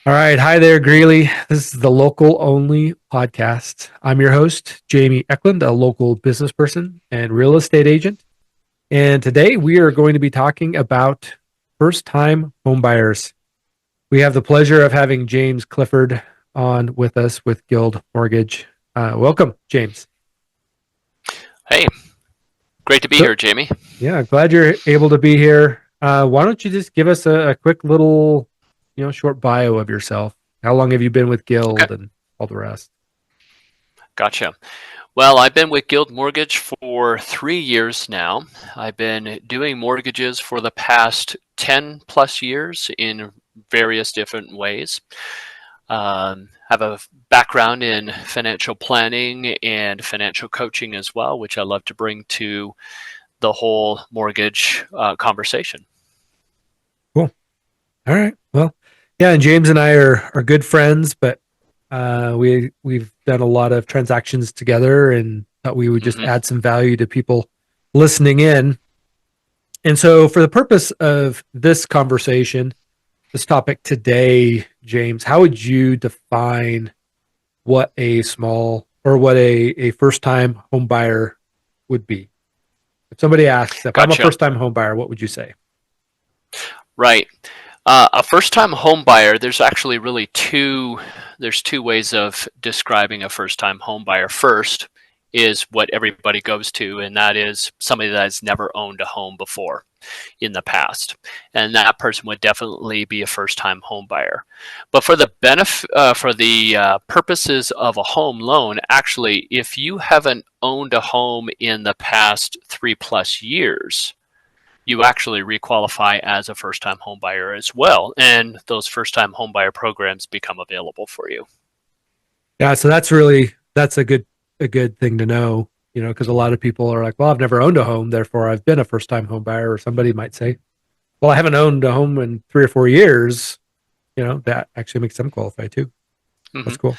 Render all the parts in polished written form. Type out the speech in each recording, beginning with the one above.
All right. Hi there, Greeley. This is the local only podcast. I'm your host, Jamie Eklund, a local business person and real estate agent. And today we are going to be talking about first time homebuyers. We have the pleasure of having James Clifford on with us with Guild Mortgage. Welcome, James. Hey, great to be So, here, Jamie. yeah, glad you're able to be here. Why don't you just give us a quick little, short bio of yourself? How long have you been with Okay, Guild and all the rest? gotcha. Well, I've been with Guild Mortgage for 3 years now. I've been doing mortgages for the past 10 plus years in various different ways. Have a background in financial planning and financial coaching as well, which I love to bring to the whole mortgage conversation. Cool. All right. Well, yeah, and James and I are good friends, but we've done a lot of transactions together and thought we would just hmm add some value to people listening in. And so for the purpose of this conversation, this topic today, James, how would you define what a small or what a first time home buyer would be? If somebody asks, if I'm a Gotcha. first time home buyer, what would you say? Right. A first-time home buyer, there's actually really there's two ways of describing a first-time home buyer. First is what everybody goes to, and that is somebody that has never owned a home before in the past. And that person would definitely be a first-time home buyer. But for the purposes of a home loan, actually, if you haven't owned a home in the past 3 plus years, you actually requalify as a first-time homebuyer as well, and those first-time homebuyer programs become available for you. Yeah, so that's a good thing to know, because a lot of people are like, well, I've never owned a home, therefore I've been a first time home buyer. Or somebody might say, well, I haven't owned a home in 3 or 4 years. That actually makes them qualify too. hmm That's cool.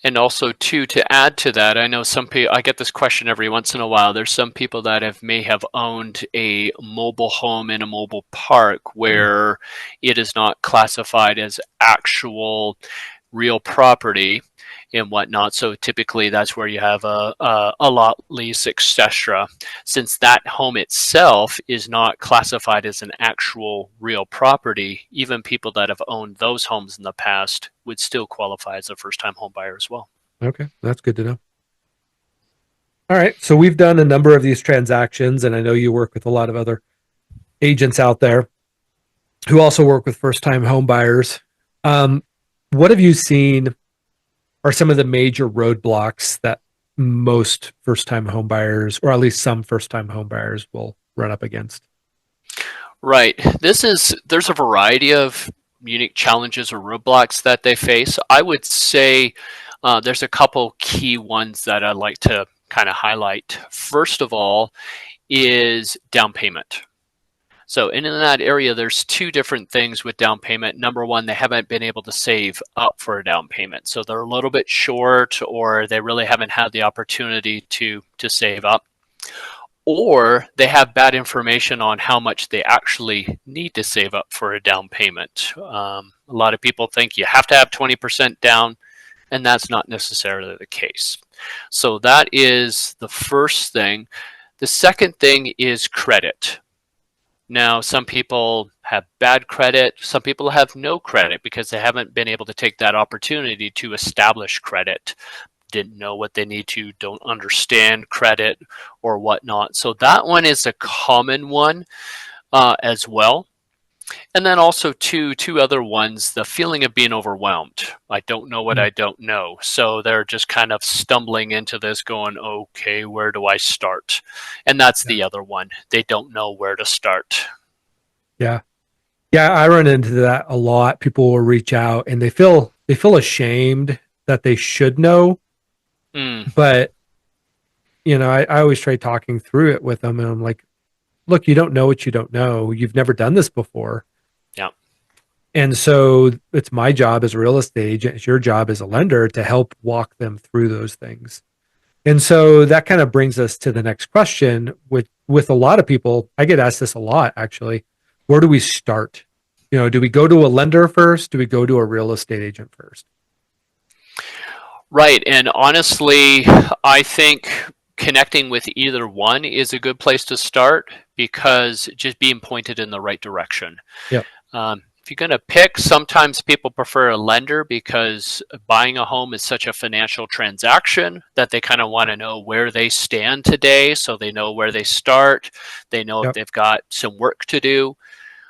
And also, too, to add to that, I know some people. I get this question every once in a while. There's some people that may have owned a mobile home in a mobile park Mm. where it is not classified as actual real property and whatnot. So typically that's where you have a lot lease, etc. Since that home itself is not classified as an actual real property, even people that have owned those homes in the past would still qualify as a first-time home buyer as well. Okay, that's good to know. All right, so we've done a number of these transactions, and I know you work with a lot of other agents out there who also work with first time home buyers. Um, what have you seen are some of the major roadblocks that most first time home buyers, or at least some first time home buyers, will run up against? Right. There's a variety of unique challenges or roadblocks that they face. I would say there's a couple key ones that I'd like to kind of highlight. First of all, is down payment. So in that area, there's two different things with down payment. Number one, they haven't been able to save up for a down payment. So they're a little bit short, or they really haven't had the opportunity to save up, or they have bad information on how much they actually need to save up for a down payment. A lot of people think you have to have 20% down, and that's not necessarily the case. So that is the first thing. The second thing is credit. Now, some people have bad credit, some people have no credit because they haven't been able to take that opportunity to establish credit, didn't know what they need to, don't understand credit or whatnot. So that one is a common one as well. And then also two other ones, the feeling of being overwhelmed. I don't know what Mm. I don't know. So they're just kind of stumbling into this going, okay, where do I start? And that's Yeah. the other one. They don't know where to start. Yeah. Yeah, I run into that a lot. People will reach out and they feel ashamed that they should know, Mm, but I always try talking through it with them, and I'm like, look, you don't know what you don't know. You've never done this before. yeah. And so it's my job as a real estate agent, it's your job as a lender to help walk them through those things. And so that kind of brings us to the next question. With a lot of people, I get asked this a lot actually. Where do we start? Do we go to a lender first? Do we go to a real estate agent first? Right. And honestly, I think connecting with either one is a good place to start because just being pointed in the right direction. Yep. If you're going to pick, sometimes people prefer a lender because buying a home is such a financial transaction that they kind of want to know where they stand today so they know where they start. They know if Yep. they've got some work to do.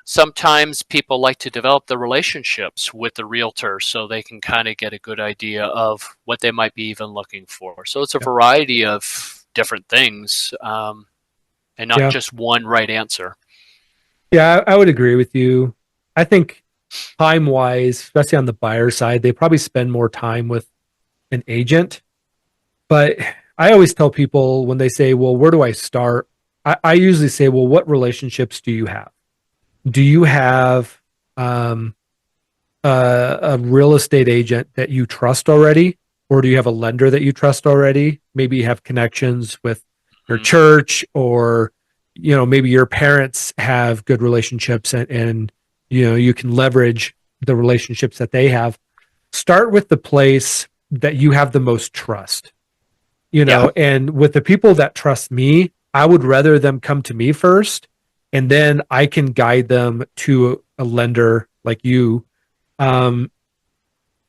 Sometimes people like to develop the relationships with the realtor so they can kind of get a good idea of what they might be even looking for. So it's a Yep. variety of different things, and not Yeah. just one right answer. Yeah, I would agree with you. I think time wise, especially on the buyer side, they probably spend more time with an agent. But I always tell people when they say, well, where do I start? I usually say, well, what relationships do you have? Do you have um, a real estate agent that you trust already? Or do you have a lender that you trust already? Maybe you have connections with your Mm, church, or maybe your parents have good relationships, and you can leverage the relationships that they have. Start with the place that you have the most trust, yeah. and with the people that trust me, I would rather them come to me first, and then I can guide them to a lender like you, um,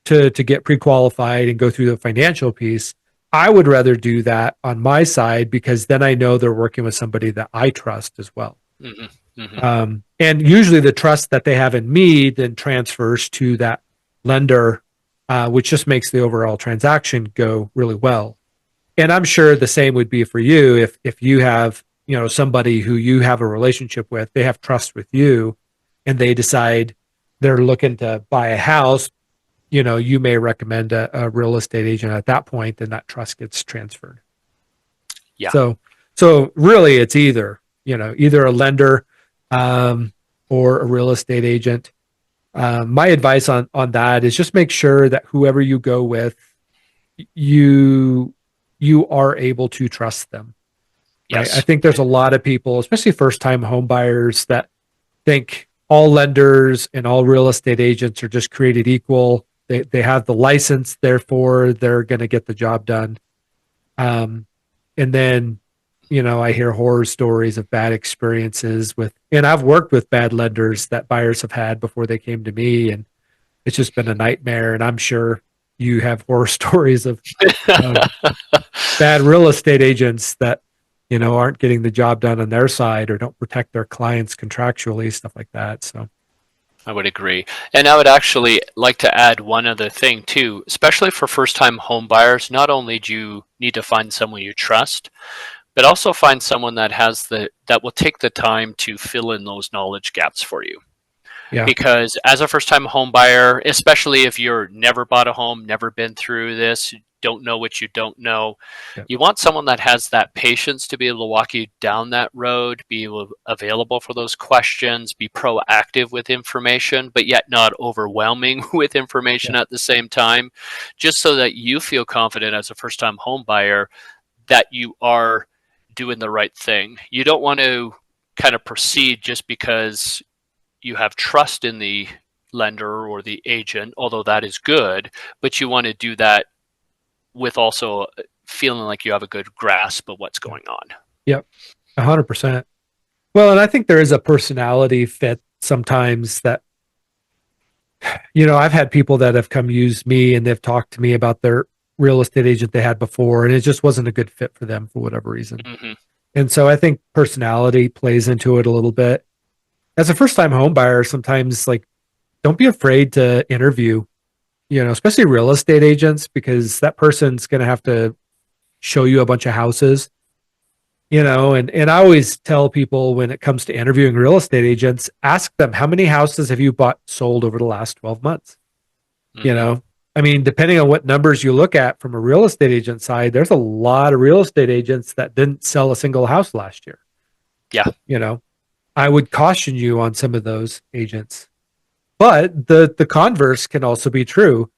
to get pre-qualified and go through the financial piece. I would rather do that on my side because then I know they're working with somebody that I trust as well. Hmm. Hmm. And usually the trust that they have in me then transfers to that lender, which just makes the overall transaction go really well. And I'm sure the same would be for you if you have somebody who you have a relationship with, they have trust with you, and they decide they're looking to buy a house. You may recommend a real estate agent at that point, and that trust gets transferred. Yeah. So really, it's either a lender, um, or a real estate agent. My advice on that is just make sure that whoever you go with, you you are able to trust them, right? I Yes. think there's a lot of people, especially first time home buyers, that think all lenders and all real estate agents are just created equal. They have the license, therefore they're going to get the job done. Um, and then I hear horror stories of bad experiences and I've worked with bad lenders that buyers have had before they came to me, and it's just been a nightmare. And I'm sure you have horror stories of bad real estate agents that aren't getting the job done on their side or don't protect their clients contractually, stuff like that. So I would agree. And I would actually like to add one other thing too, especially for first time home buyers. Not only do you need to find someone you trust, but also find someone that will take the time to fill in those knowledge gaps for you. yeah. Because as a first time home buyer, especially if you're never bought a home, never been through this, don't know what you don't know, Yep. you want someone that has that patience to be able to walk you down that road, available for those questions, be proactive with information, but yet not overwhelming with information Yeah. at the same time, just so that you feel confident as a first time home buyer that you are doing the right thing. You don't want to kind of proceed just because you have trust in the lender or the agent, although that is good, but you want to do that with also feeling like you have a good grasp of what's going on. Yep. 100%. Well, and I think there is a personality fit sometimes that, I've had people that have come use me and they've talked to me about their real estate agent they had before, and it just wasn't a good fit for them for whatever reason. Hmm. And so I think personality plays into it a little bit. As a first time home buyer, sometimes like don't be afraid to interview, especially real estate agents, because that person's going to have to show you a bunch of houses, and I always tell people when it comes to interviewing real estate agents, ask them, how many houses have you bought sold over the last 12 months? You Hmm. know, I mean, depending on what numbers you look at from a real estate agent side, there's a lot of real estate agents that didn't sell a single house last year. Yeah. You know, I would caution you on some of those agents. But the converse can also be true.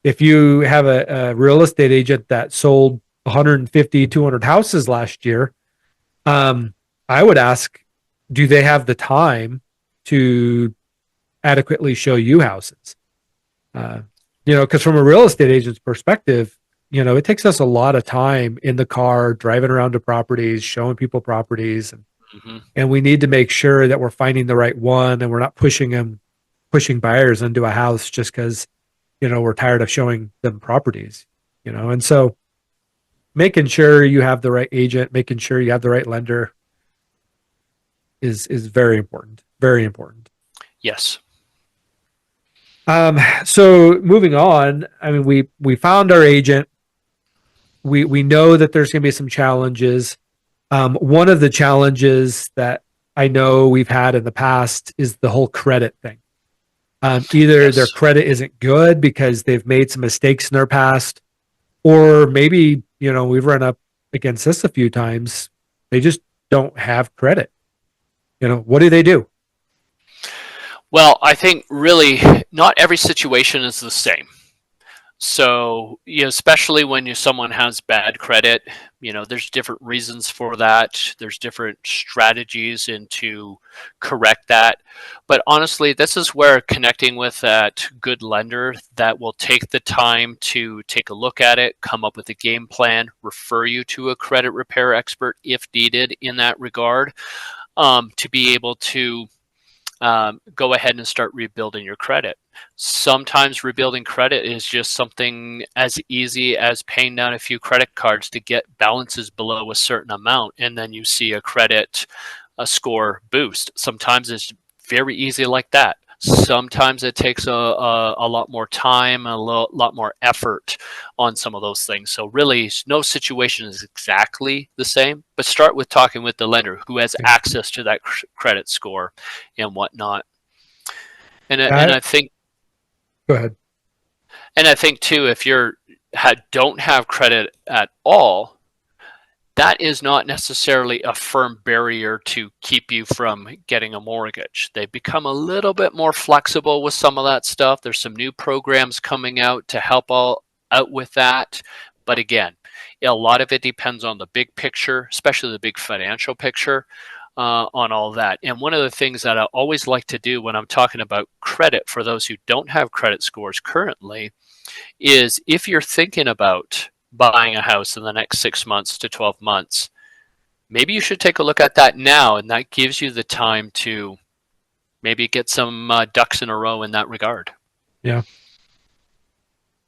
If you have a real estate agent that sold 150, 200 houses last year, I would ask, do they have the time to adequately show you houses. Uh, because from a real estate agent's perspective, it takes us a lot of time in the car driving around to properties, showing people properties, Hmm. and we need to make sure that we're finding the right one and we're not pushing buyers into a house just because we're tired of showing them properties. And so making sure you have the right agent, making sure you have the right lender is very important. Very important. Yes. So moving on, I mean, we found our agent. We know that there's going to be some challenges. One of the challenges that I know we've had in the past is the whole credit thing. Either their Yes. credit isn't good because they've made some mistakes in their past, or maybe we've run up against this a few times. They just don't have credit. What do they do? Well, I think really not every situation is the same. So, especially when someone has bad credit, there's different reasons for that. There's different strategies to correct that. But honestly, this is where connecting with that good lender that will take the time to take a look at it, come up with a game plan, refer you to a credit repair expert if needed in that regard, to be able to go ahead and start rebuilding your credit. Sometimes rebuilding credit is just something as easy as paying down a few credit cards to get balances below a certain amount, and then you see a score boost. Sometimes it's very easy like that. Sometimes it takes a lot more time, lot more effort on some of those things. So really, no situation is exactly the same. But start with talking with the lender who has Yeah, access to that credit score and whatnot. And I, I think go ahead. and I think too, if don't have credit at all, that is not necessarily a firm barrier to keep you from getting a mortgage. They've become a little bit more flexible with some of that stuff. There's some new programs coming out to help all out with that. But again, a lot of it depends on the big picture, especially the big financial picture, on all that. And one of the things that I always like to do when I'm talking about credit for those who don't have credit scores currently is if you're thinking about buying a house in the next 6 months to 12 months, maybe you should take a look at that now, and that gives you the time to maybe get some ducks in a row in that regard. Yeah.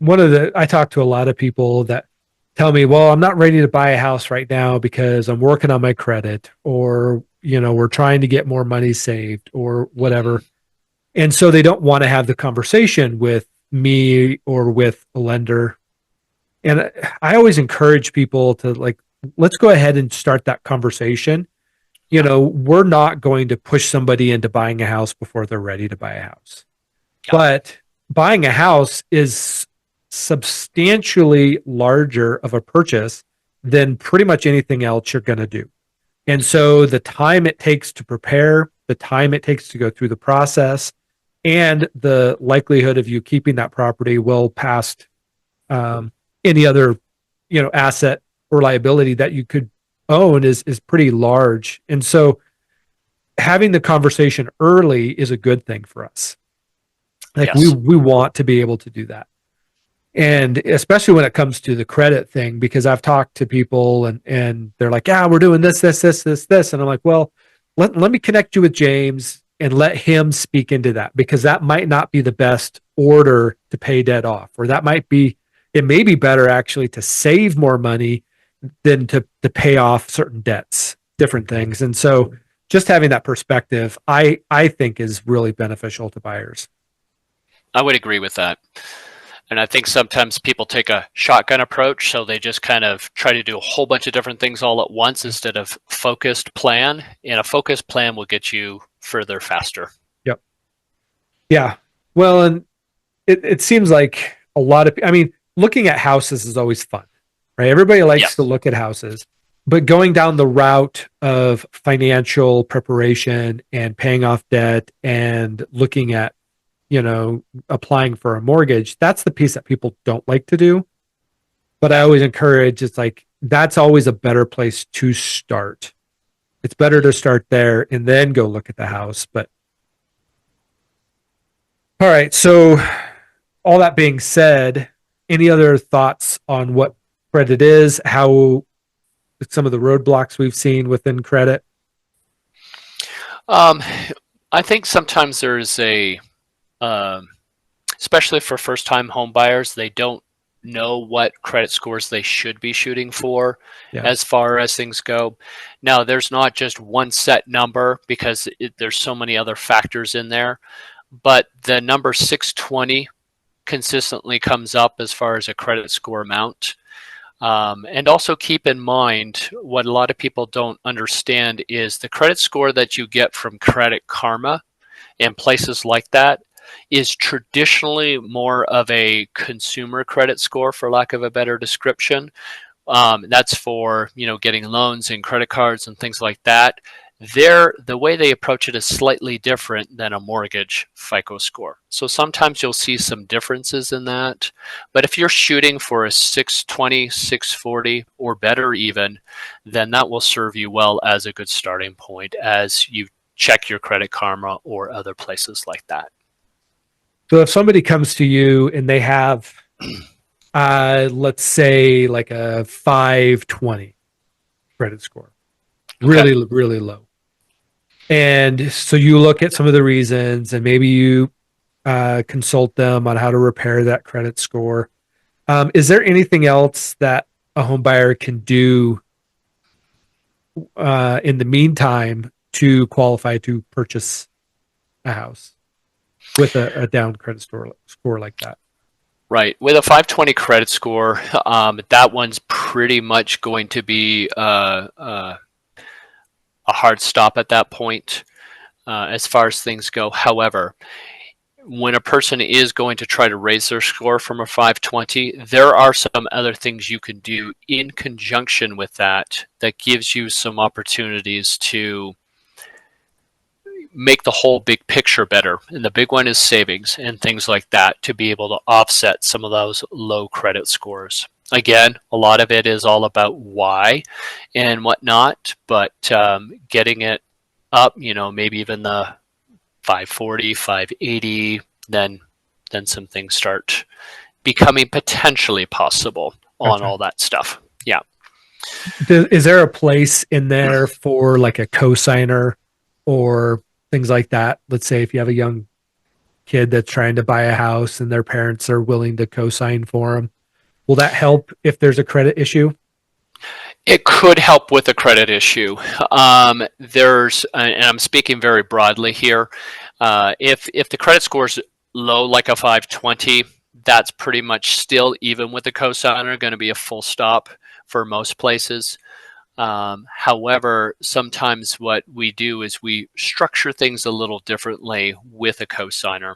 I talk to a lot of people that tell me, well, I'm not ready to buy a house right now because I'm working on my credit, or, we're trying to get more money saved or Mm-hmm. whatever. And so they don't want to have the conversation with me or with a lender. And I always encourage people to, like, let's go ahead and start that conversation. Yeah. We're not going to push somebody into buying a house before they're ready to buy a house. Yeah. But buying a house is substantially larger of a purchase than pretty much anything else you're going to do. And Mm-hmm. so the time it takes to prepare, the time it takes to go through the process, and the likelihood of you keeping that property well past any other, asset or liability that you could own is pretty large. And so having the conversation early is a good thing for us. Like we Yes. we want to be able to do that. And especially when it comes to the credit thing, because I've talked to people and they're like, yeah, we're doing this. And I'm like, well, let me connect you with James and let him speak into that, because that might not be the best order to pay debt off, or it may be better actually to save more money than to pay off certain debts, different things. And so just having that perspective, I think is really beneficial to buyers. I would agree with that. And I think sometimes people take a shotgun approach, so they just kind of try to do a whole bunch of different things all at once instead of focused plan. And a focused plan will get you further faster. Yep. Yeah. Well, and it seems like a lot of, I mean, looking at houses is always fun, right? Everybody likes to Yes. look at houses, but going down the route of financial preparation and paying off debt and looking at, applying for a mortgage, that's the piece that people don't like to do. But I Yeah. always encourage, it's like, that's always a better place to start. It's better to start there and then go look at the house. But All right. So, all that being said, any other thoughts on what credit is, how some of the roadblocks we've seen within credit? Um, I think sometimes there's um, especially for first-time home buyers, they don't know what credit scores they should be shooting for Yeah. as far as things go. Now, there's not just one set number because there's so many other factors in there, but the number 620 consistently comes up as far as a credit score amount. And also keep in mind what a lot of people don't understand is the credit score that you get from Credit Karma and places like that is traditionally more of a consumer credit score, for lack of a better description. That's for getting loans and credit cards and things like that. The way they approach it is slightly different than a mortgage FICO score. So sometimes you'll see some differences in that. But if you're shooting for a 620, 640, or better even, then that will serve you well as a good starting point as you check your Credit Karma or other places like that. So, if somebody comes to you and they have, let's say, like a 520 credit score, Okay. really, really low. And so you look at some of the reasons and maybe you consult them on how to repair that credit score. Is there anything else that a home buyer can do in the meantime to qualify to purchase a house with a down credit score like that? Right. With a 520 credit score, that one's pretty much going to be a hard stop at that point as far as things go. However, when a person is going to try to raise their score from a 520, there are some other things you can do in conjunction with that that gives you some opportunities to make the whole big picture better. And the big one is savings and things like that to be able to offset some of those low credit scores. Again, a lot of it is all about why and whatnot, but getting it up, maybe even the 540, 580, then some things start becoming potentially possible on Gotcha. all that stuff. Yeah. Is there a place in there for like a cosigner or things like that? Let's say if you have a young kid that's trying to buy a house and their parents are willing to co-sign for them. Will that help if there's a credit issue? It could help with a credit issue. And I'm speaking very broadly here. If the credit score is low, like a 520, that's pretty much still, even with the cosigner, going to be a full stop for most places. However, sometimes what we do is we structure things a little differently with a cosigner.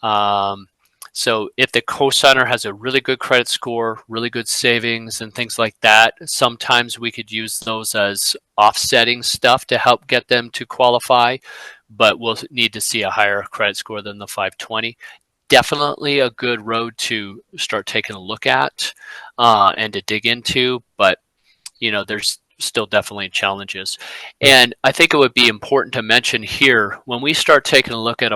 Um, so if the cosigner has a really good credit score, really good savings, and things like that, sometimes we could use those as offsetting stuff to help get them to qualify, but we'll need to see a higher credit score than the 520. Definitely a good road to start taking a look at and to dig into, but there's still definitely challenges. And I think it would be important to mention here when we start taking a look at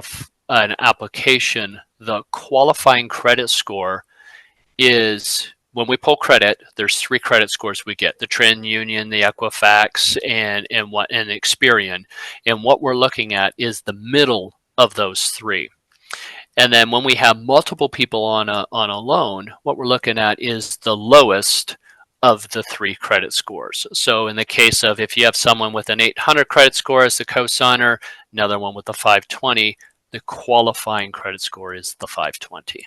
an application, the qualifying credit score is when we pull credit, there's three credit scores we get: the TransUnion, the Equifax, and Experian. And what we're looking at is the middle of those three. And then when we have multiple people on a loan, what we're looking at is the lowest of the three credit scores. So in the case of if you have someone with an 800 credit score as the cosigner, another one with a 520, the qualifying credit score is the 520.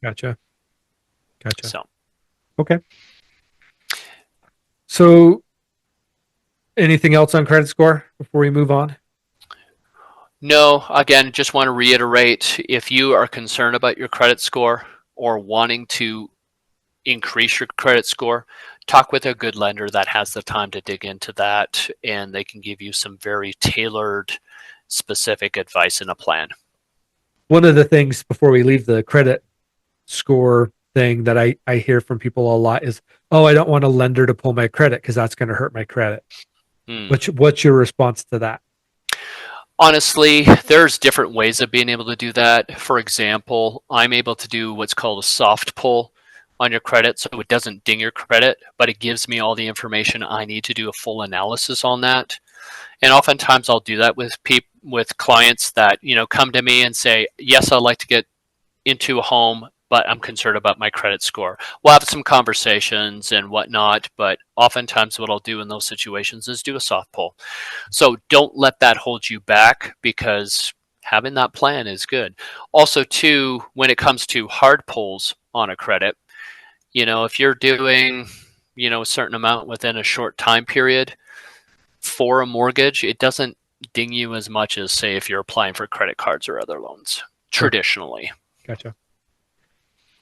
Gotcha. Gotcha. So Okay. So anything else on credit score before we move on? no, again, just want to reiterate, if you are concerned about your credit score or wanting to increase your credit score, talk with a good lender that has the time to dig into that, and they can give you some very tailored, specific advice and a plan. One of the things before we leave the credit score thing that I hear from people a lot is, oh, I don't want a lender to pull my credit because that's going to hurt my credit. Hmm. What's your response to that? Honestly, there's different ways of being able to do that. For example, I'm able to do what's called a soft pull on your credit, so it doesn't ding your credit, but it gives me all the information I need to do a full analysis on that. And oftentimes I'll do that with clients that, come to me and say, "Yes, I'd like to get into a home, but I'm concerned about my credit score." We'll have some conversations and whatnot, but oftentimes what I'll do in those situations is do a soft pull. So don't let that hold you back, because having that plan is good. Also, too, when it comes to hard pulls on a credit, if you're doing, a certain amount within a short time period for a mortgage, it doesn't ding you as much as, say, if you're applying for credit cards or other loans Sure. traditionally. Gotcha.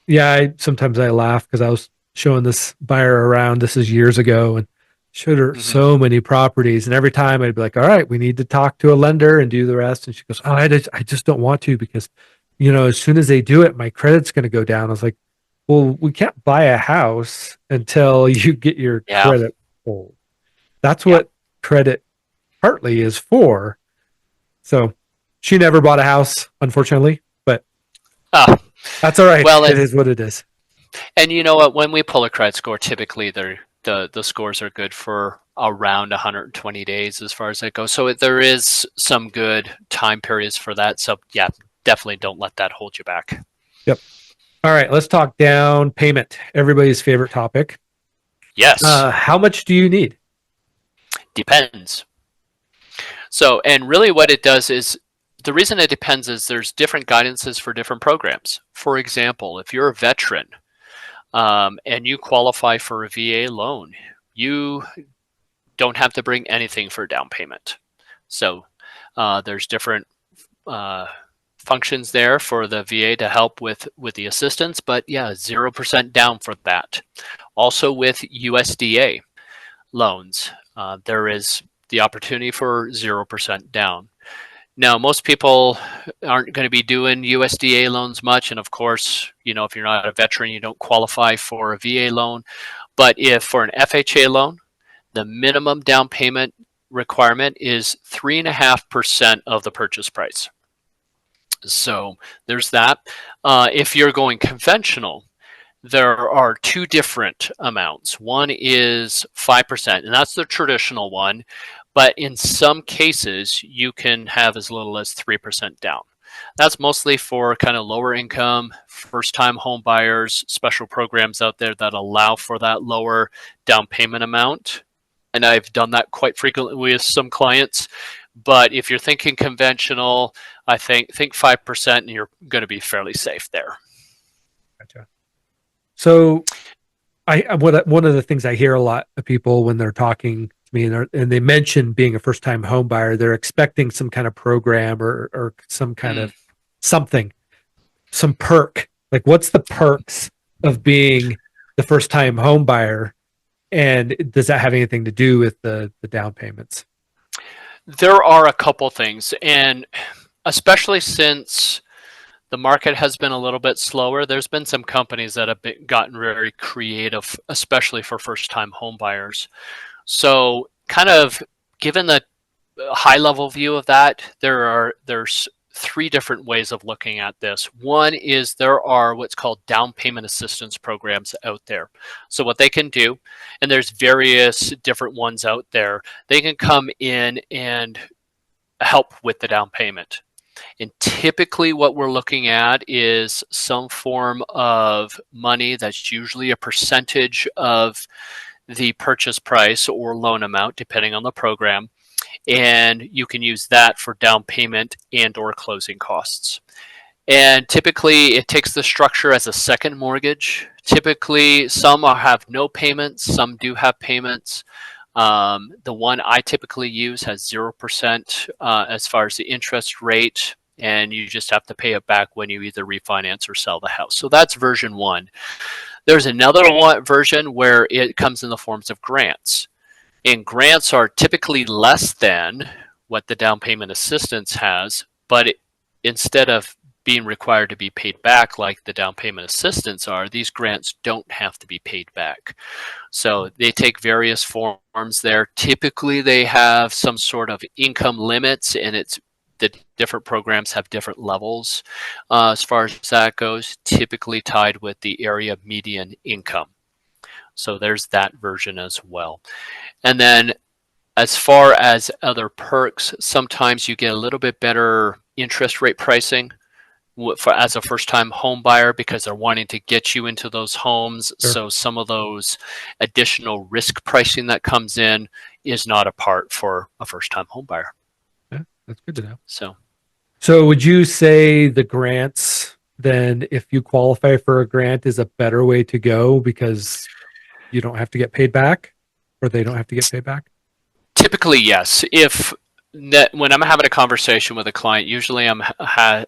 Yeah, sometimes I laugh because I was showing this buyer around. This is years ago, and showed her Hmm. so many properties. And every time I'd be like, "All right, we need to talk to a lender and do the rest." And she goes, "Oh, I just don't want to because, as soon as they do it, my credit's going to go down." I was like, "Well, we can't buy a house until you get your Yeah, credit pulled. That's yeah. what credit partly is for." So she never bought a house, unfortunately, but Ah, that's all right. well, It is what it is. and you know what? When we pull a credit score, typically the scores are good for around 120 days as far as that goes. So there is some good time periods for that. So yeah, definitely don't let that hold you back. Yep. All right, let's talk down payment. Everybody's favorite topic. Yes, How much do you need? depends. So, and really what it does is, the reason it depends is there's different guidances for different programs. For example, if you're a veteran, and you qualify for a VA loan, you don't have to bring anything for down payment. So there's different uh, functions there for the VA to help with the assistance, but yeah, 0% down for that. Also with USDA loans, there is the opportunity for 0% down. Now, most people aren't going to be doing USDA loans much, and of course, if you're not a veteran, you don't qualify for a VA loan. But if for an FHA loan, the minimum down payment requirement is 3.5% of the purchase price. So there's that. If you're going conventional, there are two different amounts. One is 5%, and that's the traditional one. But in some cases, you can have as little as 3% down. That's mostly for kind of lower income, first time home buyers, special programs out there that allow for that lower down payment amount. And I've done that quite frequently with some clients. But if you're thinking conventional, I think 5%, and you're going to be fairly safe there. Gotcha. So one of the things I hear a lot of people when they're talking to me and they mention being a first time home buyer, they're expecting some kind of program or some kind Mm. of something, some perk. Like, what's the perks of being the first time home buyer? And does that have anything to do with the down payments? There are a couple things, and especially since the market has been a little bit slower, there's been some companies that have gotten very creative, especially for first-time home buyers. So, kind of given the high level view of that, there's three different ways of looking at this. One is there are what's called down payment assistance programs out there. So what they can do, and there's various different ones out there, they can come in and help with the down payment. And typically, what we're looking at is some form of money that's usually a percentage of the purchase price or loan amount, depending on the program. And you can use that for down payment and or closing costs. And typically, it takes the structure as a second mortgage. Typically, some have no payments, some do have payments. The one I typically use has 0% as far as the interest rate, and you just have to pay it back when you either refinance or sell the house. So that's version one. There's another version where it comes in the forms of grants. And grants are typically less than what the down payment assistance has, but instead of being required to be paid back like the down payment assistance are, these grants don't have to be paid back. So they take various forms there. Typically, they have some sort of income limits, and it's the different programs have different levels as far as that goes, typically tied with the area median income. So there's that version as well. And then as far as other perks, sometimes you get a little bit better interest rate pricing as a first-time home buyer because they're wanting to get you into those homes. Sure. So some of those additional risk pricing that comes in is not a part for a first-time home buyer. Yeah, that's good to know. So would you say the grants, then if you qualify for a grant, is a better way to go because you don't have to get paid back, or they don't have to get paid back? typically, yes. When I'm having a conversation with a client, usually I'm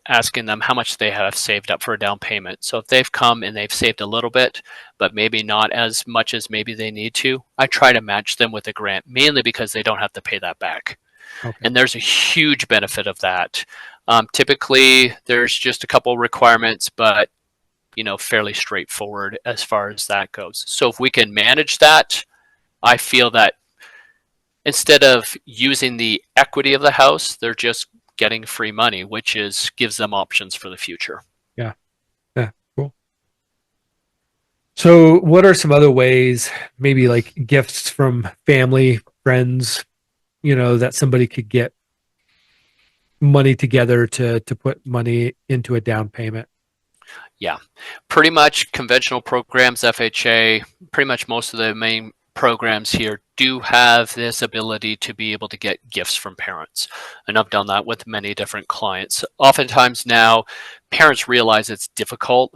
asking them how much they have saved up for a down payment. So if they've come and they've saved a little bit, but maybe not as much as maybe they need to, I try to match them with a grant, mainly because they don't have to pay that back. Okay. And there's a huge benefit of that. Typically, there's just a couple requirements, but fairly straightforward as far as that goes. So if we can manage that, I feel that instead of using the equity of the house, they're just getting free money, which gives them options for the future. Yeah, cool. So what are some other ways, maybe like gifts from family, friends, that somebody could get money together to put money into a down payment? Yeah, pretty much conventional programs, FHA, pretty much most of the main programs here do have this ability to be able to get gifts from parents. And I've done that with many different clients. Oftentimes now, parents realize it's difficult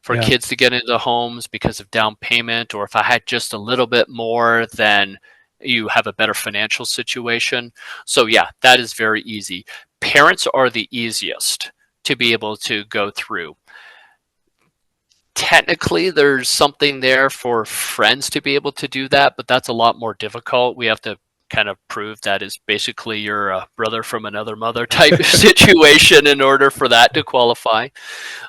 for kids to get into homes because of down payment, or if I had just a little bit more, then you have a better financial situation. So yeah, that is very easy. Parents are the easiest to be able to go through. Technically, there's something there for friends to be able to do that, but that's a lot more difficult. We have to kind of prove that is basically your brother from another mother type situation in order for that to qualify.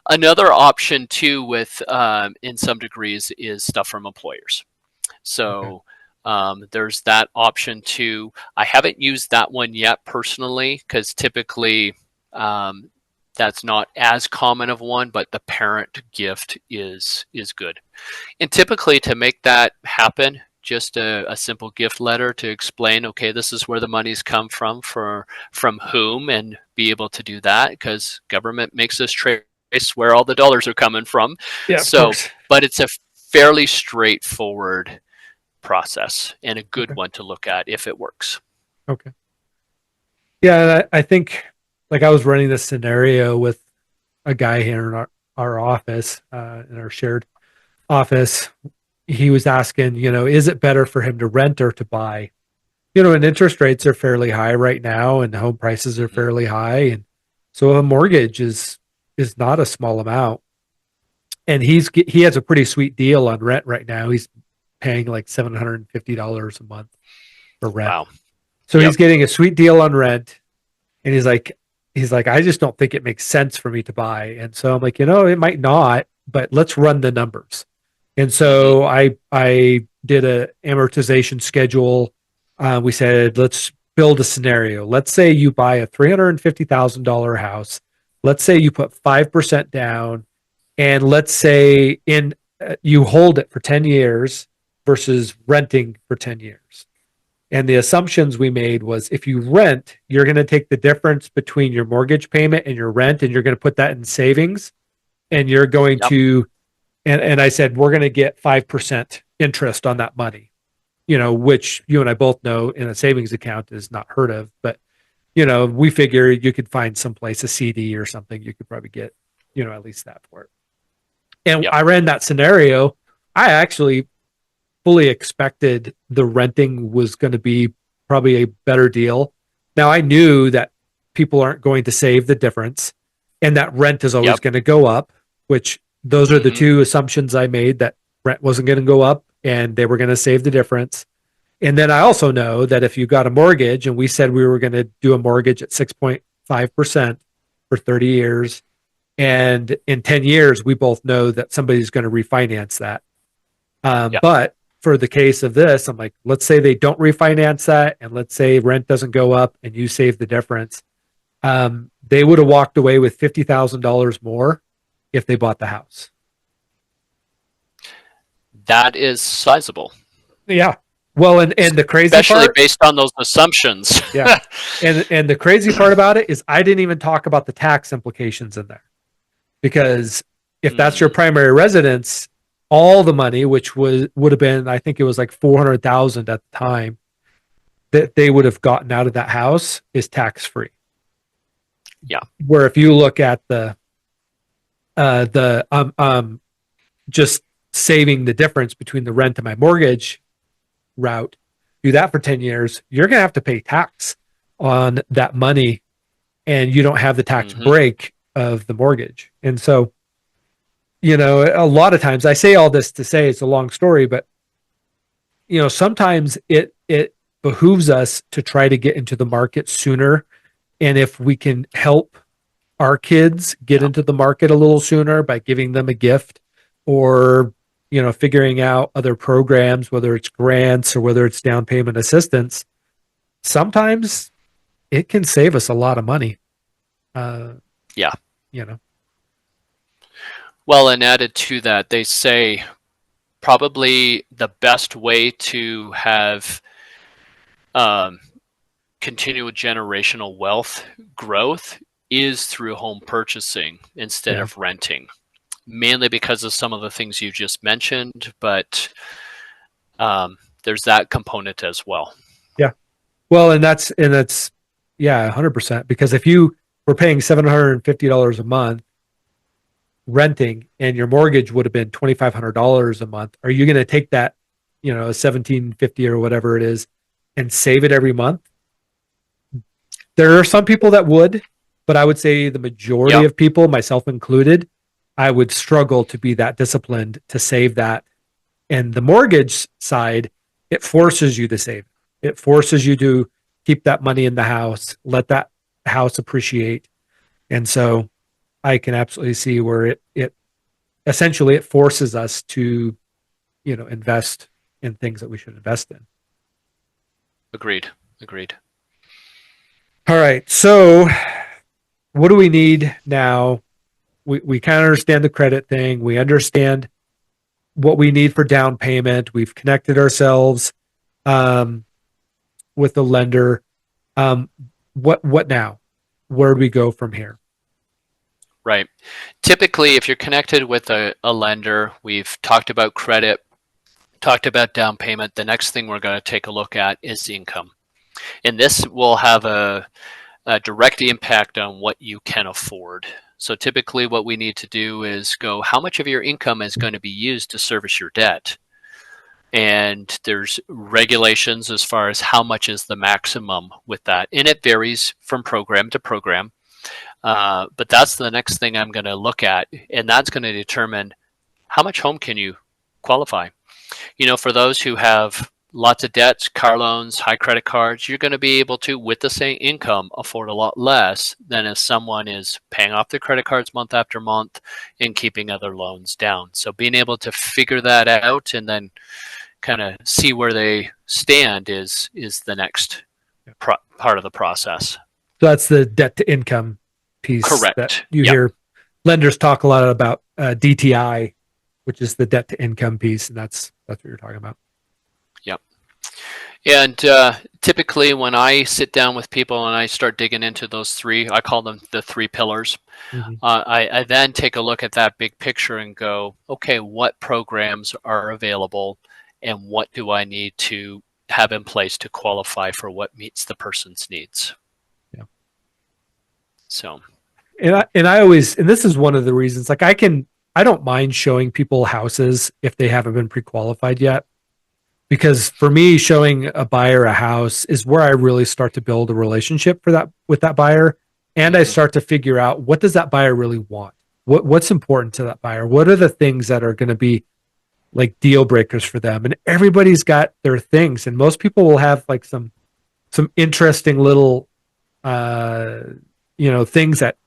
Another option too with in some degrees is stuff from employers. So there's that option too. I haven't used that one yet personally because typically that's not as common of one, but the parent gift is good. And typically to make that happen, just a simple gift letter to explain, okay, this is where the money's come from whom, and be able to do that because government makes us trace where all the dollars are coming from. Yeah, so, but it's a fairly straightforward process and a good one to look at if it works. Okay. Yeah, and I think like I was running this scenario with a guy here in our office, in our shared office. He was asking, is it better for him to rent or to buy? And interest rates are fairly high right now and home prices are fairly high. And so a mortgage is not a small amount. And he has a pretty sweet deal on rent right now. He's paying like $750 a month for rent. Wow. So he's getting a sweet deal on rent. And he's like, I just don't think it makes sense for me to buy. And so I'm like, it might not, but let's run the numbers. And so I did a amortization schedule. We said, let's build a scenario. Let's say you buy a $350,000 house. Let's say you put 5% down, and let's say you hold it for 10 years versus renting for 10 years. And the assumptions we made was if you rent, you're going to take the difference between your mortgage payment and your rent, and you're going to put that in savings, and you're going to, and I said, we're going to get 5% interest on that money, which you and I both know in a savings account is not heard of, but, we figure you could find someplace a CD or something, you could probably get, at least that for it. And I ran that scenario. I actually fully expected the renting was going to be probably a better deal. Now I knew that people aren't going to save the difference and that rent is always going to go up, which those are the two assumptions I made, that rent wasn't going to go up and they were going to save the difference. And then I also know that if you got a mortgage, and we said we were going to do a mortgage at 6.5% for 30 years, and in 10 years, we both know that somebody's going to refinance that. But for the case of this, I'm like, let's say they don't refinance that, and let's say rent doesn't go up and you save the difference. they would have walked away with $50,000 more if they bought the house. That is sizable, Yeah. Well, and the crazy especially part, based on those assumptions. yeah. And the crazy part about it is I didn't even talk about the tax implications in there, because if that's your primary residence, all the money, which would have been, I think it was like 400,000 at the time, that they would have gotten out of that house is tax free. Yeah. Where if you look at the just saving the difference between the rent and my mortgage route, do that for 10 years, you're going to have to pay tax on that money, and you don't have the tax break of the mortgage. And so, a lot of times, I say all this to say it's a long story, but sometimes it behooves us to try to get into the market sooner. And if we can help our kids get into the market a little sooner by giving them a gift, or figuring out other programs, whether it's grants or whether it's down payment assistance, sometimes it can save us a lot of money. Yeah. You know. Well, and added to that, they say probably the best way to have continual generational wealth growth is through home purchasing instead of renting, mainly because of some of the things you just mentioned, but there's that component as well. Yeah. Well, and that's 100%, because if you were paying $750 a month renting and your mortgage would have been $2,500 a month, are you going to take that, $1,750 or whatever it is, and save it every month? There are some people that would, but I would say the majority of people, myself included, I would struggle to be that disciplined to save that. And the mortgage side, it forces you to save. It forces you to keep that money in the house, let that house appreciate. And so I can absolutely see where it essentially it forces us to, invest in things that we should invest in. Agreed. All right. So what do we need now? We kind of understand the credit thing. We understand what we need for down payment. We've connected ourselves with the lender. What now? Where do we go from here? Right. Typically, if you're connected with a lender, we've talked about credit, talked about down payment. The next thing we're going to take a look at is income. And this will have a direct impact on what you can afford. So typically what we need to do is go, how much of your income is going to be used to service your debt? And there's regulations as far as how much is the maximum with that. And it varies from program to program. But that's the next thing I'm going to look at. And that's going to determine how much home can you qualify. For those who have lots of debts, car loans, high credit cards, you're going to be able to, with the same income, afford a lot less than if someone is paying off their credit cards month after month and keeping other loans down. So being able to figure that out and then kind of see where they stand is the next part of the process. So that's the debt to income piece. Correct. That you hear lenders talk a lot about DTI, which is the debt to income piece, and that's what you're talking about. Yep. And typically when I sit down with people and I start digging into those three, I call them the three pillars. I then take a look at that big picture and go, okay, what programs are available and what do I need to have in place to qualify for what meets the person's needs? Yeah. So. And I always, and this is one of the reasons, like I don't mind showing people houses if they haven't been pre-qualified yet. Because for me, showing a buyer a house is where I really start to build a relationship with that buyer. And I start to figure out, what does that buyer really want? What's important to that buyer? What are the things that are going to be like deal breakers for them? And everybody's got their things. And most people will have like some interesting little, things that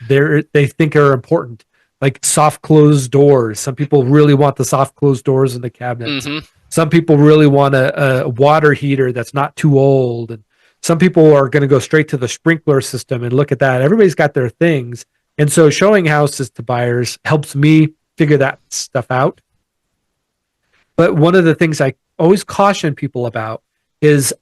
they think are important, like soft closed doors. Some people really want the soft closed doors in the cabinets. Some people really want a water heater that's not too old. And Some people are going to go straight to the sprinkler system and look at that. Everybody's got their things. And so showing houses to buyers helps me figure that stuff out. But one of the things I always caution people about is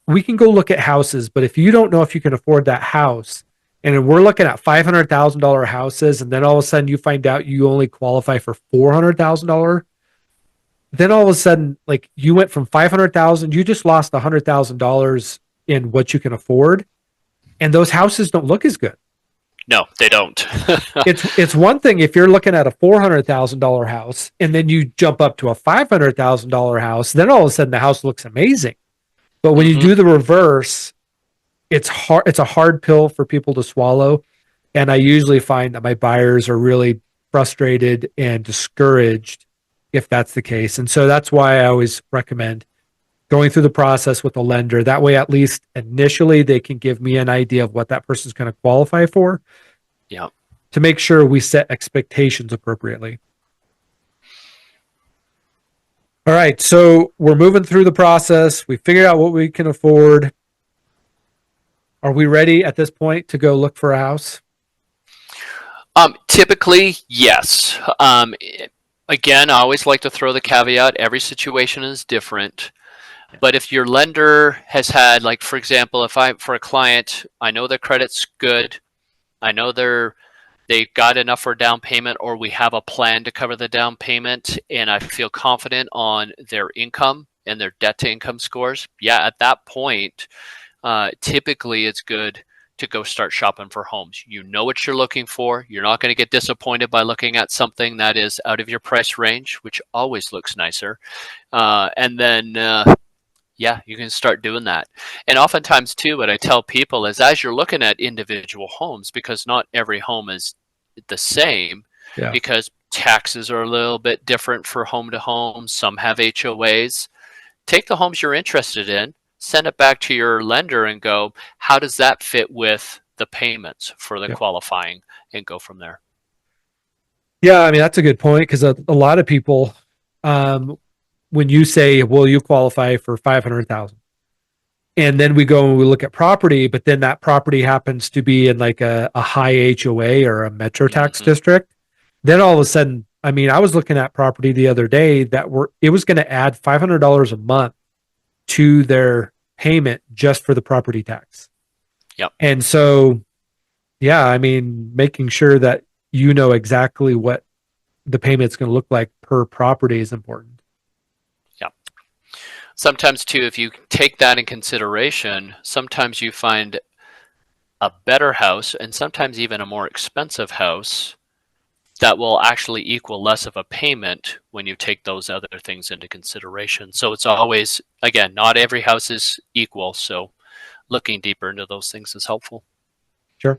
we can go look at houses, but if you don't know if you can afford that house, and we're looking at $500,000 houses, and then all of a sudden you find out you only qualify for $400,000, then all of a sudden, like you went from 500,000, you just lost $100,000 in what you can afford, and those houses don't look as good. No, they don't. It's one thing if you're looking at a $400,000 house, and then you jump up to a $500,000 house, then all of a sudden the house looks amazing. But when you do the reverse, it's hard. It's a hard pill for people to swallow, and I usually find that my buyers are really frustrated and discouraged if that's the case. And so that's why I always recommend going through the process with a lender. That way, at least initially, they can give me an idea of what that person's going to qualify for. Yeah. To make sure we set expectations appropriately. All right, so we're moving through the process. We figured out what we can afford. Are we ready at this point to go look for a house? Typically, yes. Again, I always like to throw the caveat, every situation is different. But if your lender has had, like, for example, for a client, I know their credit's good, I know they've got enough for a down payment, or we have a plan to cover the down payment, and I feel confident on their income and their debt to income scores, yeah, at that point, typically it's good to go start shopping for homes. You know what you're looking for. You're not going to get disappointed by looking at something that is out of your price range, which always looks nicer. And then yeah, you can start doing that. And oftentimes too, what I tell people is as you're looking at individual homes, because not every home is the same, because taxes are a little bit different for home to home. Some have HOAs. Take the homes you're interested in, send it back to your lender and go, how does that fit with the payments for the qualifying, and go from there. Yeah, I mean, that's a good point, because a lot of people, when you say, well, you qualify for 500,000, and then we go and we look at property, but then that property happens to be in like a high HOA or a metro tax district, then all of a sudden, I mean, I was looking at property the other day that it was going to add $500 a month to their payment just for the property tax. Yep. And so, yeah, I mean, making sure that you know exactly what the payment's going to look like per property is important. Sometimes too, if you take that in consideration, sometimes you find a better house, and sometimes even a more expensive house, that will actually equal less of a payment when you take those other things into consideration. So it's always, again, not every house is equal. So looking deeper into those things is helpful. Sure.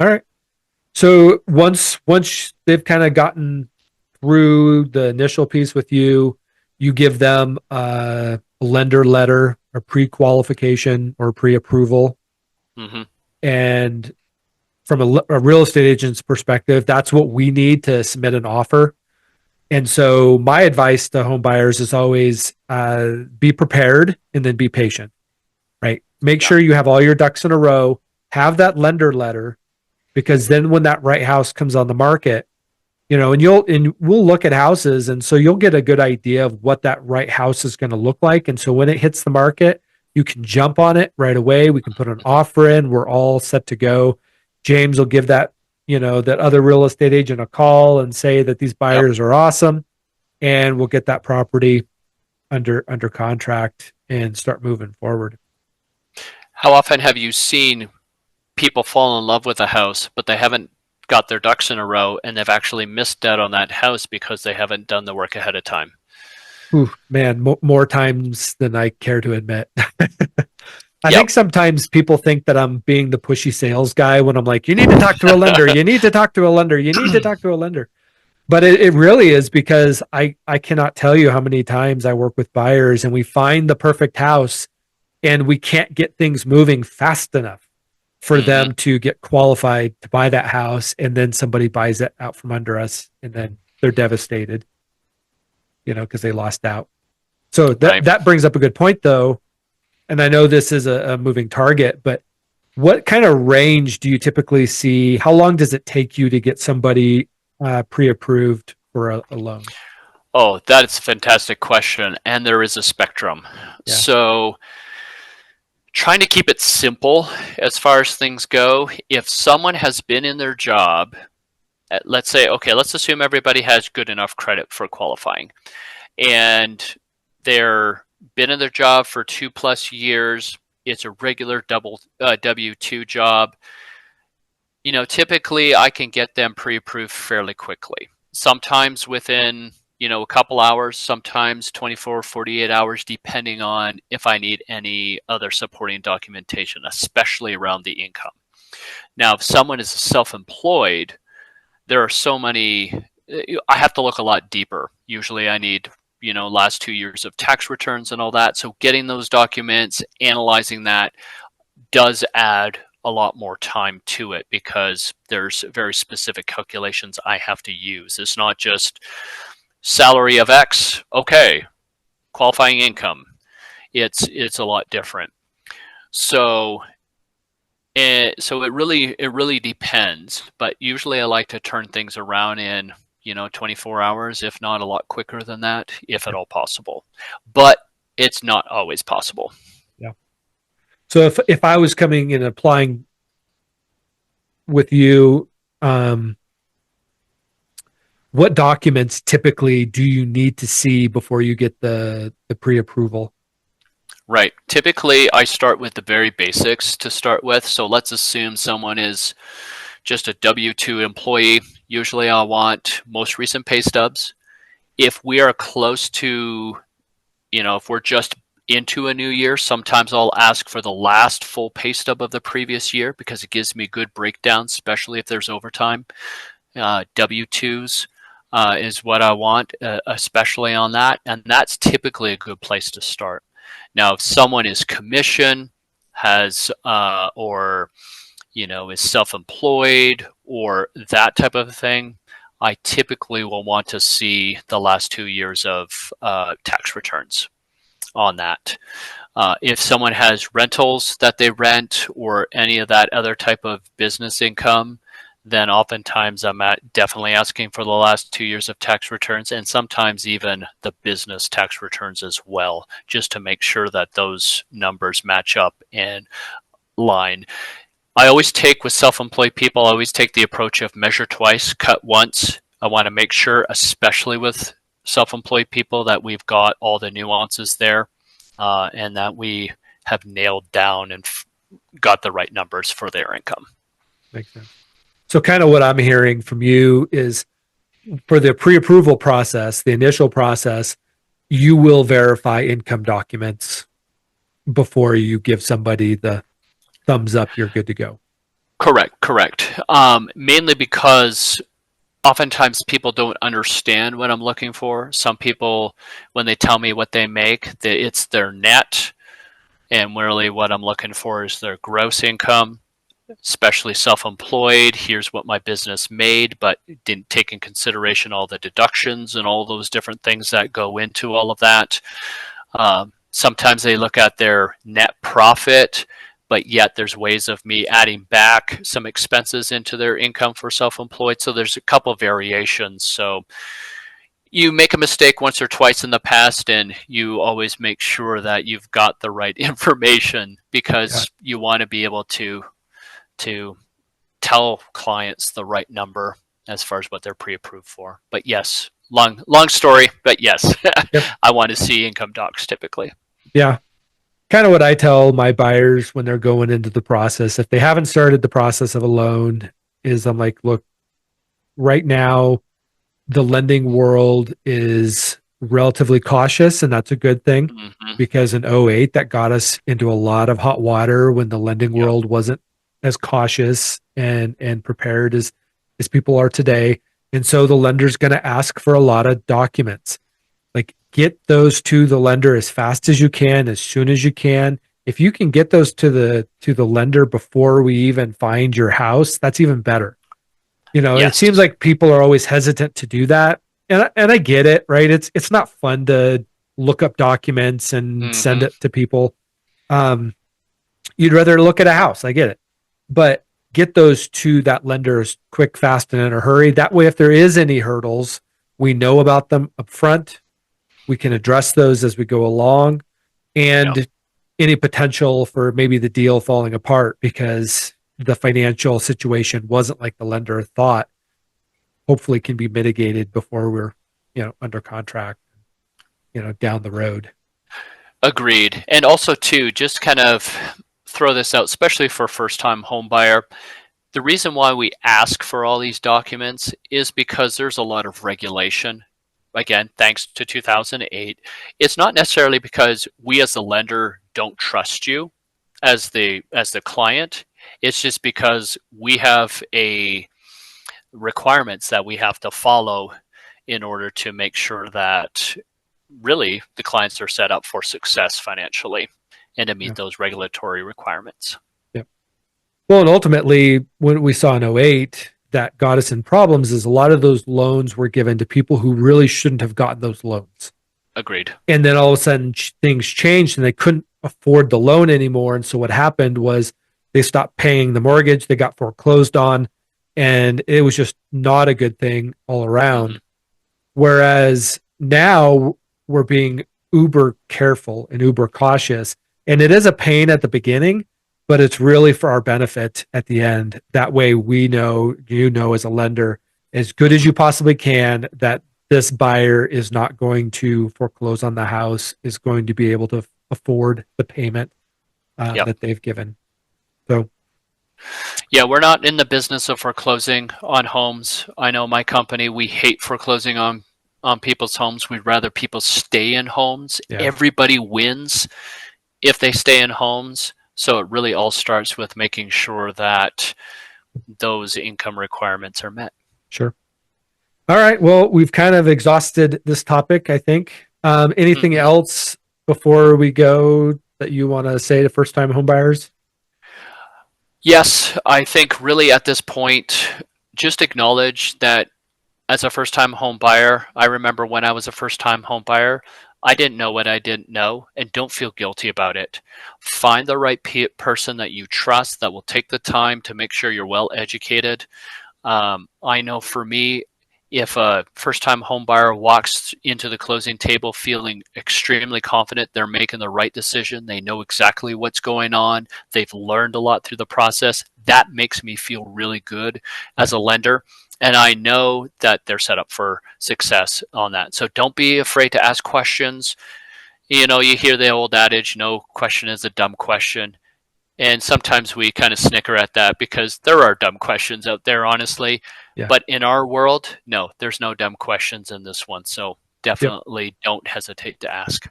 All right. So once they've kind of gotten through the initial piece with you, you give them a lender letter, a pre-qualification or pre-approval. And from a real estate agent's perspective, that's what we need to submit an offer. And so my advice to home buyers is always be prepared and then be patient, right? Make sure you have all your ducks in a row, have that lender letter, because then when that right house comes on the market, you know, and we'll look at houses, and so you'll get a good idea of what that right house is going to look like. And so when it hits the market, you can jump on it right away. We can put an offer in. We're all set to go. James will give that other real estate agent a call and say that these buyers are awesome, and we'll get that property under contract and start moving forward. How often have you seen people fall in love with a house, but they haven't got their ducks in a row, and they've actually missed out on that house because they haven't done the work ahead of time? Ooh, man, more times than I care to admit. I think sometimes people think that I'm being the pushy sales guy when I'm like, you need to talk to a lender. You need to talk to a lender. You need to talk to a lender. But it really is, because I cannot tell you how many times I work with buyers and we find the perfect house and we can't get things moving fast enough for them to get qualified to buy that house. And then somebody buys it out from under us, and then they're devastated, because they lost out. So that brings up a good point, though. and I know this is a moving target, but what kind of range do you typically see? How long does it take you to get somebody pre-approved for a loan? Oh, that is a fantastic question. And there is a spectrum. Yeah. So, trying to keep it simple as far as things go. If someone has been in their job, let's say, okay, let's assume everybody has good enough credit for qualifying, and they're been in their job for 2+ years. It's a regular W-2 job. Typically I can get them pre-approved fairly quickly. Sometimes within, a couple hours, sometimes 24, 48 hours, depending on if I need any other supporting documentation, especially around the income. Now, if someone is self-employed, there are so many, I have to look a lot deeper. Usually I need, last 2 years of tax returns and all that. So getting those documents, analyzing that does add a lot more time to it because there's very specific calculations I have to use. It's not just salary of X, okay, qualifying income. It's a lot different. So so it really depends, but usually I like to turn things around in 24 hours, if not a lot quicker than that, if at all possible. But it's not always possible. Yeah. So if I was coming and applying with you, what documents typically do you need to see before you get the pre-approval? Right. Typically, I start with the very basics to start with. So let's assume someone is just a W-2 employee. Usually I'll want most recent pay stubs. If we are close to, if we're just into a new year, sometimes I'll ask for the last full pay stub of the previous year because it gives me good breakdowns, especially if there's overtime. W-2s is what I want, especially on that. And that's typically a good place to start. Now, if someone is commission, has or is self-employed or that type of thing, I typically will want to see the last 2 years of tax returns on that. If someone has rentals that they rent or any of that other type of business income, then oftentimes I'm definitely asking for the last 2 years of tax returns and sometimes even the business tax returns as well, just to make sure that those numbers match up in line. I always take with self-employed people, I always take the approach of measure twice, cut once. I want to make sure, especially with self-employed people, that we've got all the nuances there and that we have nailed down and got the right numbers for their income. Makes sense. So kind of what I'm hearing from you is for the pre-approval process, the initial process, you will verify income documents before you give somebody the thumbs up, you're good to go. Correct. Mainly because oftentimes people don't understand what I'm looking for. Some people, when they tell me what they make, it's their net, and really what I'm looking for is their gross income. Especially self-employed, here's what my business made, but didn't take in consideration all the deductions and all those different things that go into all of that. Sometimes they look at their net profit, but yet there's ways of me adding back some expenses into their income for self-employed. So there's a couple variations. So you make a mistake once or twice in the past, and you always make sure that you've got the right information because you want to be able to tell clients the right number as far as what they're pre-approved for. But yes, long story, but yes, yep. I want to see income docs typically. Yeah. Kind of what I tell my buyers when they're going into the process, if they haven't started the process of a loan, is I'm like, look, right now, the lending world is relatively cautious, and that's a good thing because in 08, that got us into a lot of hot water when the lending world wasn't as cautious and prepared as people are today. And so the lender's going to ask for a lot of documents. Like, get those to the lender as fast as you can, as soon as you can. If you can get those to the lender before we even find your house, that's even better. It seems like people are always hesitant to do that. And I get it, right? It's not fun to look up documents and send it to people. You'd rather look at a house. I get it, but get those to that lender as quick, fast, and in a hurry. That way, if there is any hurdles, we know about them up front. We can address those as we go along, Yeah, and any potential for maybe the deal falling apart because the financial situation wasn't like the lender thought, hopefully can be mitigated before we're, under contract, down the road. agreed. And also, too, just kind of throw this out, especially for first-time home buyer. The reason why we ask for all these documents is because there's a lot of regulation. Again, thanks to 2008. It's not necessarily because we as the lender don't trust you as the client. It's just because we have a requirements that we have to follow in order to make sure that really the clients are set up for success financially and to Yeah. meet those regulatory requirements. Yep. Well, and ultimately, what we saw in '08 that got us in problems is a lot of those loans were given to people who really shouldn't have gotten those loans. Agreed. And then all of a sudden things changed and they couldn't afford the loan anymore. And so what happened was they stopped paying the mortgage, they got foreclosed on, and it was just not a good thing all Mm-hmm. around. Whereas now we're being uber careful and uber cautious. And it is a pain at the beginning, but it's really for our benefit at the end. That way we know, as a lender, as good as Mm-hmm. you possibly can, that this buyer is not going to foreclose on the house, is going to be able to afford the payment Yep. that they've given. So, Yeah, we're not in the business of foreclosing on homes. I know my company, we hate foreclosing on people's homes. We'd rather people stay in homes. yeah, Everybody wins if they stay in homes. So it really all starts with making sure that those income requirements are met. sure. All right. Well, we've kind of exhausted this topic, I think. Anything Mm-hmm. else before we go that you want to say to first time homebuyers? Yes, I think really at this point, just acknowledge that as a first time home buyer, I remember when I was a first time home buyer, I didn't know what I didn't know, and don't feel guilty about it. Find the right person that you trust that will take the time to make sure you're well educated. I know for me, if a first time home buyer walks into the closing table feeling extremely confident they're making the right decision, they know exactly what's going on, they've learned a lot through the process, that makes me feel really good Yeah, as a lender. And I know that they're set up for success on that. So don't be afraid to ask questions. You know, you hear the old adage, no question is a dumb question. And sometimes we kind of snicker at that because there are dumb questions out there, honestly. yeah, But in our world, no, there's no dumb questions in this one. So yep. definitely don't hesitate to ask.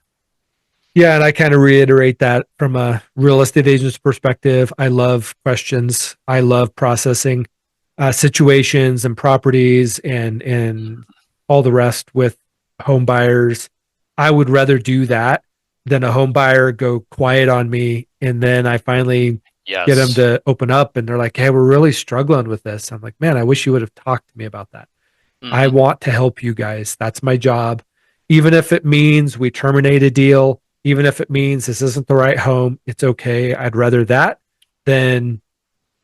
Yeah, and I kind of reiterate that from a real estate agent's perspective. I love questions. I love processing situations and properties and all the rest with home buyers. I would rather do that than a home buyer go quiet on me, and then I finally get them Yes. to open up, and they're like, "Hey, we're really struggling with this." I'm like, "Man, I wish you would have talked to me about that." I Mm-hmm. want to help you guys. That's my job. Even if it means we terminate a deal, even if it means this isn't the right home, it's okay. I'd rather that than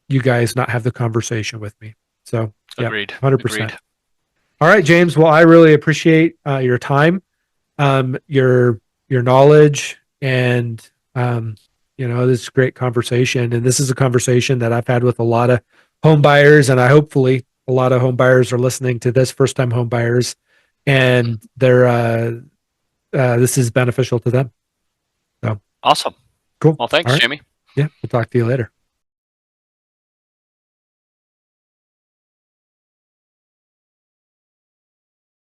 you guys not have the conversation with me. So, yeah, Agreed. 100%. Agreed. All right, James. Well, I really appreciate your time, your knowledge, and this is a great conversation. And this is a conversation that I've had with a lot of home buyers, and I hopefully a lot of home buyers are listening to this, first time home buyers, Mm-hmm. and this is beneficial to them. So Awesome. cool. Well, All thanks, right. Jamie. Yeah, we'll talk to you later.